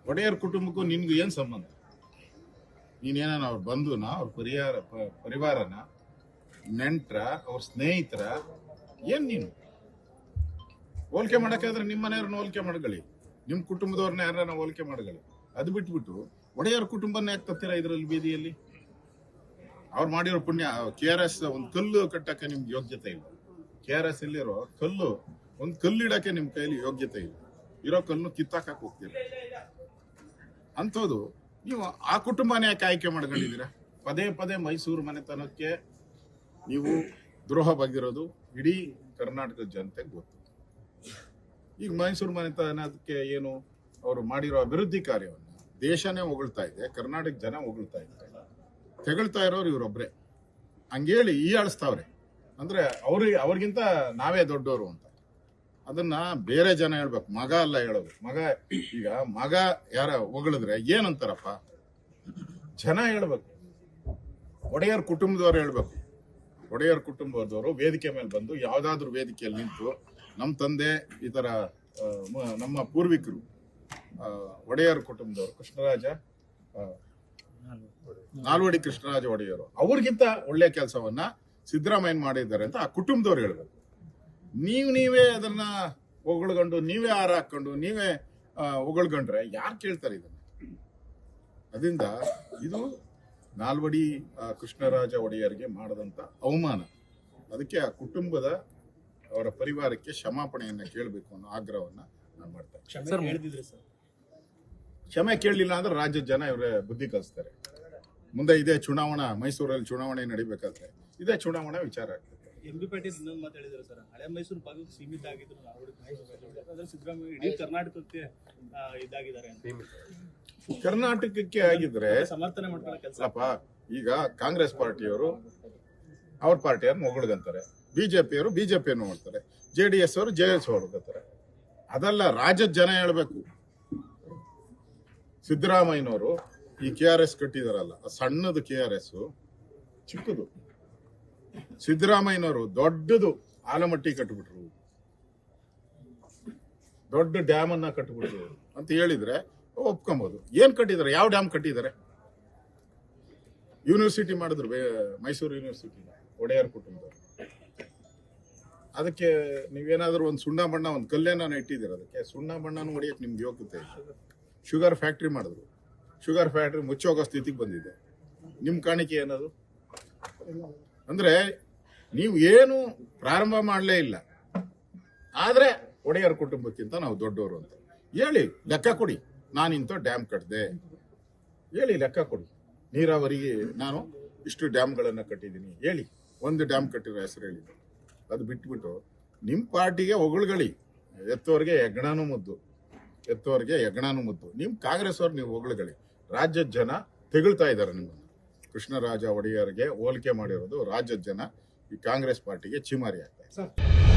ಒಡೆಯರ್ ಕುಟುಂಬಕ್ಕೂ ನಿನ್ಗೂ ಏನ್ ಸಂಬಂಧ? ನೀನೇನ ಅವ್ರ ಬಂಧುನ, ಅವ್ರ ಪರಿವಾರನ, ನೆಂಟ್ರ, ಅವ್ರ ಸ್ನೇಹಿತರ, ಏನ್ ನೀನು ಹೋಲಿಕೆ ಮಾಡಕ್ಕಾದ್ರೆ ನಿಮ್ಮ ಮನೆಯವ್ರನ್ನ ಹೋಲಿಕೆ ಮಾಡಗಳಿ, ನಿಮ್ ಕುಟುಂಬದವ್ರನ್ನ ಯಾರನ್ನ ಹೋಲಿಕೆ ಮಾಡಗಳಿ. ಅದು ಬಿಟ್ಬಿಟ್ಟು ಒಡೆಯರ್ ಕುಟುಂಬನ ಯಾಕೆ ತತ್ತೀರಾ ಇದ್ರಲ್ಲಿ ಬೀದಿಯಲ್ಲಿ? ಅವ್ರು ಮಾಡಿರೋ ಪುಣ್ಯ. KRS ಒಂದು ಕಲ್ಲು ಕಟ್ಟಕ್ಕೆ ನಿಮ್ಗೆ ಯೋಗ್ಯತೆ ಇಲ್ಲ. KRS ಅಲ್ಲಿರೋ ಕಲ್ಲು, ಒಂದು ಕಲ್ಲು ಇಡಕ್ಕೆ ನಿಮ್ ಕೈಲಿ ಯೋಗ್ಯತೆ ಇಲ್ಲ. ಇರೋ ಕಲ್ಲು ಕಿತ್ತಾಕಕ್ ಹೋಗ್ತೀರ. ಅಂಥದ್ದು ನೀವು ಆ ಕುಟುಂಬನೇ ಯಾಕೆ ಆಯ್ಕೆ ಮಾಡ್ಕೊಂಡಿದ್ದೀರಾ? ಪದೇ ಪದೇ ಮೈಸೂರು ಮನೆತನಕ್ಕೆ ನೀವು ದ್ರೋಹ ಬಗೆದಿರೋದು ಇಡೀ ಕರ್ನಾಟಕದ ಜನತೆಗೆ ಗೊತ್ತು. ಈಗ ಮೈಸೂರು ಮನೆತನಕ್ಕೆ ಏನು ಅವರು ಮಾಡಿರೋ ಅಭಿವೃದ್ಧಿ ಕಾರ್ಯವನ್ನ ದೇಶನೇ ಹೊಗಳ್ತಾ ಇದೆ, ಕರ್ನಾಟಕ ಜನ ಹೊಗಳ್ತಾ ಇದ್ದಾರೆ. ತೆಗಳ್ತಾ ಇರೋರು ಇವರೊಬ್ರೆ. ಹಂಗೇಳಿ ಆಳಿಸ್ತಾವ್ರೆ. ಅಂದ್ರೆ ಅವ್ರಿಗಿಂತ ನಾವೇ ದೊಡ್ಡವರು ಅಂತ. ಅದನ್ನ ಬೇರೆ ಜನ ಹೇಳ್ಬೇಕು, ಮಗ ಅಲ್ಲ ಹೇಳೋದು. ಈಗ ಮಗ ಯಾರ ಹೊಗಳಿದ್ರೆ ಏನಂತಾರಪ್ಪ? ಜನ ಹೇಳ್ಬೇಕು, ಒಡೆಯರ್ ಕುಟುಂಬದವ್ರು ಹೇಳ್ಬೇಕು. ಒಡೆಯರ್ ಕುಟುಂಬದವರು ವೇದಿಕೆ ಮೇಲೆ ಬಂದು ಯಾವ್ದಾದ್ರು ವೇದಿಕೆಯಲ್ಲಿ ನಿಂತು ನಮ್ಮ ತಂದೆ ಈ ತರ ನಮ್ಮ ಪೂರ್ವಿಕರು ಒಡೆಯರ್ ಕುಟುಂಬದವರು ಕೃಷ್ಣರಾಜ ನಾಲ್ವಡಿ ಕೃಷ್ಣರಾಜ ಒಡೆಯರು ಅವ್ರಿಗಿಂತ ಒಳ್ಳೆ ಕೆಲಸವನ್ನ ಸಿದ್ದರಾಮಯ್ಯ ಮಾಡಿದ್ದಾರೆ ಅಂತ ಆ ಕುಟುಂಬದವ್ರು ಹೇಳ್ಬೇಕು. ನೀವೇ ಅದನ್ನ ಹೊಗಳ್ಕೊಂಡು, ನೀವೇ ಹಾರ ಹಾಕೊಂಡು, ನೀವೇ ಹೊಗಳ್ಕೊಂಡ್ರೆ ಯಾರು ಕೇಳ್ತಾರೆ ಇದನ್ನ? ಅದರಿಂದ ಇದು ನಾಲ್ವಡಿ ಕೃಷ್ಣರಾಜ ಒಡೆಯರ್ಗೆ ಮಾಡದಂತ ಅವಮಾನ. ಅದಕ್ಕೆ ಆ ಕುಟುಂಬದ ಅವರ ಪರಿವಾರಕ್ಕೆ ಕ್ಷಮಾಪಣೆಯನ್ನ ಕೇಳಬೇಕು ಅನ್ನೋ ಆಗ್ರಹವನ್ನ ನಾನು ಮಾಡ್ತೇನೆ. ಕ್ಷಮೆ ಕೇಳಲಿಲ್ಲ ಅಂದ್ರೆ ರಾಜ್ಯದ ಜನ ಇವರೇ ಬುದ್ಧಿ ಕಲಿಸ್ತಾರೆ. ಮುಂದೆ ಇದೇ ಚುನಾವಣಾ, ಮೈಸೂರಲ್ಲಿ ಚುನಾವಣೆ ನಡಿಬೇಕಾದ್ರೆ ಇದೇ ಚುನಾವಣಾ ವಿಚಾರ ಆಗ್ತದೆ. MB ಪಾಟೀಲ್ ಇನ್ನೊಂದು ಮಾತು ಹೇಳಿದ್ರು ಸರ್, ಹಳೆ ಮೈಸೂರು ಭಾಗಕ್ಕೆ ಸೀಮಿತ ಆಗಿದ್ರು ನಾಲ್ವಡಿ ಸಿದ್ದರಾಮಯ್ಯ ಇಡೀ ಕರ್ನಾಟಕಕ್ಕೆ ಇದಾಗಿದ್ದಾರೆ. ಕರ್ನಾಟಕಕ್ಕೆ ಆಗಿದ್ರೆ ಸಮರ್ಥನೆ ಮಾಡ್ಕೊಳ್ಳೋ ಕೆಲಸ. ಈಗ ಕಾಂಗ್ರೆಸ್ ಪಾರ್ಟಿಯವರು ಅವ್ರ ಪಾರ್ಟಿಯವ್ರನ್ನ ಹೊಗಳ್ಕೊಂತಾರೆ, ಬಿಜೆಪಿಯವರು ಬಿಜೆಪಿಯನ್ನು ಮಾಡ್ತಾರೆ, JDS ಅವರು JS ಹೊಗಳ್ಕೊತಾರೆ. ಅದೆಲ್ಲ ರಾಜ್ಯದ ಜನ ಹೇಳ್ಬೇಕು. ಸಿದ್ದರಾಮಯ್ಯನವರು ಈ KRS ಕಟ್ಟಿದಾರಲ್ಲ, ಸಣ್ಣದು KRS, ಚಿಕ್ಕದು. ಸಿದ್ದರಾಮಯ್ಯನವರು ದೊಡ್ಡದು ಆಲಮಟ್ಟಿ ಕಟ್ಟಿಬಿಟ್ರು, ದೊಡ್ಡ ಡ್ಯಾಮ್ ಅನ್ನ ಕಟ್ಟಿಬಿಟ್ರು ಅಂತ ಹೇಳಿದ್ರೆ ಒಪ್ಕೊಬಹುದು. ಏನ್ ಕಟ್ಟಿದ್ದಾರೆ? ಯಾವ ಡ್ಯಾಮ್ ಕಟ್ಟಿದ್ದಾರೆ? ಯೂನಿವರ್ಸಿಟಿ ಮಾಡಿದ್ರು, ಮೈಸೂರು ಯೂನಿವರ್ಸಿಟಿ, ಒಡೆಯರ್ ಕುಟುಂಬದವರು. ಅದಕ್ಕೆ ನೀವೇನಾದ್ರೂ ಒಂದು ಸುಣ್ಣ ಬಣ್ಣ, ಒಂದು ಕಲ್ಲೇನ ಇಟ್ಟಿದ್ದೀರ, ಅದಕ್ಕೆ ಸುಣ್ಣ ಬಣ್ಣನೂ ಹೊಡಿಯಕ್ಕೆ ನಿಮ್ಗೆ ಯೋಗ್ಯತೆ ಇಲ್ಲ. ಶುಗರ್ ಫ್ಯಾಕ್ಟ್ರಿ ಮಾಡಿದ್ರು, ಶುಗರ್ ಫ್ಯಾಕ್ಟ್ರಿ ಮುಚ್ಚೋಗೋ ಸ್ಥಿತಿಗೆ ಬಂದಿದೆ. ನಿಮ್ ಕಾಣಿಕೆ ಏನದು? ಅಂದ್ರೆ ನೀವು ಏನು ಪ್ರಾರಂಭ ಮಾಡಲೇ ಇಲ್ಲ, ಆದ್ರೆ ಒಡೆಯರ್ ಕುಟುಂಬಕ್ಕಿಂತ ನಾವು ದೊಡ್ಡವರು ಅಂತ ಹೇಳಿ ಲೆಕ್ಕ ಕೊಡಿ. ನಾನಿಂತ ಡ್ಯಾಮ್ ಕಟ್ಟಿದೆ ಹೇಳಿ ಲೆಕ್ಕ ಕೊಡಿ. ನೀರಾವರಿಗೆ ನಾನು ಇಷ್ಟು ಡ್ಯಾಮ್ಗಳನ್ನ ಕಟ್ಟಿದ್ದೀನಿ ಹೇಳಿ, ಒಂದು ಡ್ಯಾಮ್ ಕಟ್ಟಿರೋ ಹೆಸರು ಹೇಳಿ. ಅದು ಬಿಟ್ಬಿಟ್ಟು ನಿಮ್ಮ ಪಾರ್ಟಿಗೆ ಹೊಗಳ್ಗಳಿ. ಎತ್ತೋರ್ಗೆ ಹೆಗ್ಣಾನು ಮುದ್ದು, ಎತ್ತೋರ್ಗೆ ಹೆಗ್ಣಾನು ಮುದ್ದು. ನಿಮ್ ಕಾಂಗ್ರೆಸ್ ಅವ್ರು ನೀವು ಹೊಗಳ್ಗಳಿ. ರಾಜ್ಯದ ಜನ ತೆಗಳ್ತಾ ಇದ್ದಾರೆ ನಿಮ್ಮನ್ನು. ಕೃಷ್ಣರಾಜ ಒಡೆಯರ್ಗೆ ಹೋಲಿಕೆ ಮಾಡಿರೋದು ರಾಜ್ಯದ ಜನ ಈ ಕಾಂಗ್ರೆಸ್ ಪಾರ್ಟಿಗೆ ಚಿಮಾರಿ ಆಗ್ತಾ ಇದೆ.